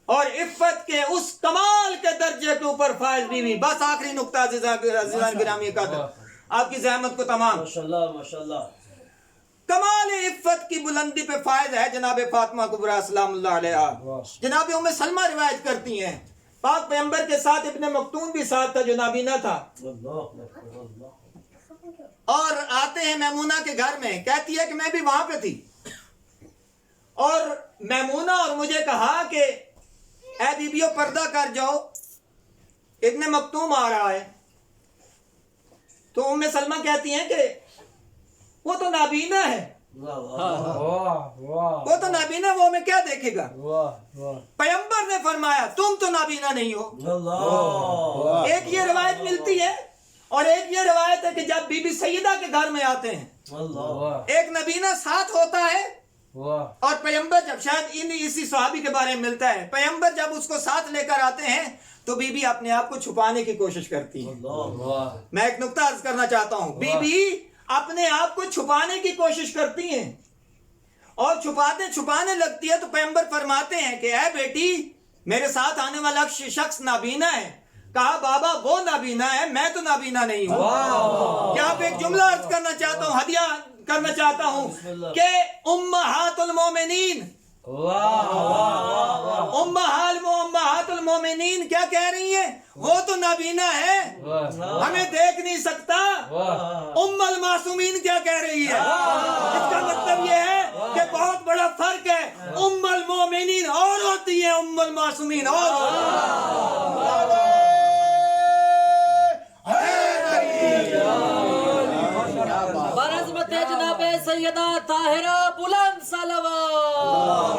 اور عفت کے اس کمال کے درجے کے اوپر فائز بیوی. بس آخری نقطہ عزیزان گرامی قدر، آپ کی زحمت کو تمام. ماشاءاللہ ماشاءاللہ. کمال عفت کی بلندی پہ فائز ہے جناب فاطمہ کبریٰ سلام اللہ علیہا. جناب ام سلمہ روایت کرتی ہیں پاک پیغمبر کے ساتھ ابن مکتوم بھی ساتھ تھا جو نابینا تھا، اور آتے ہیں میمونہ کے گھر میں. کہتی ہے کہ میں بھی وہاں پہ تھی، اور میمونہ اور مجھے کہا کہ اے بیبیو پردہ کر جاؤ، ابن مکتوم آ رہا ہے. تو ام سلمہ کہتی ہیں کہ وہ تو نابینا ہے، وہ تو نابینا، وہ ہمیں کیا دیکھے گا. پیغمبر نے فرمایا تم تو نابینا نہیں ہو. ایک یہ روایت ملتی ہے، اور ایک یہ روایت ہے کہ جب بی بی سیدہ کے گھر میں آتے ہیں ایک نبینا ساتھ ہوتا ہے، اور پیغمبر جب شاید اسی صحابی کے بارے میں ملتا ہے، پیغمبر جب اس کو ساتھ لے کر آتے ہیں تو بی بی اپنے آپ کو چھپانے کی کوشش کرتی ہے. میں ایک نقطہ عرض کرنا چاہتا ہوں، بی بی اپنے آپ کو چھپانے کی کوشش کرتی ہیں، اور چھپانے لگتی ہے. تو پیغمبر فرماتے ہیں کہ اے بیٹی میرے ساتھ آنے والا شخص نابینا ہے. کہا بابا وہ نابینا ہے، میں تو نابینا نہیں ہوں. یہاں پہ ایک جملہ عرض کرنا چاہتا ہوں، ہدیہ کرنا چاہتا ہوں کہ امہات المومنین، امہات المومنین کیا کہہ رہی ہیں؟ وہ تو نابینا ہے، ہمیں دیکھ نہیں سکتا. ام المعصومین کیا کہہ رہی ہے؟ اس کا مطلب یہ ہے کہ بہت بڑا فرق ہے، ام المومنین اور ہوتی ہے، ام المعصومین اور ہوتی ہے. برعظمت جناب سیدہ طاہرہ بلند صلوات.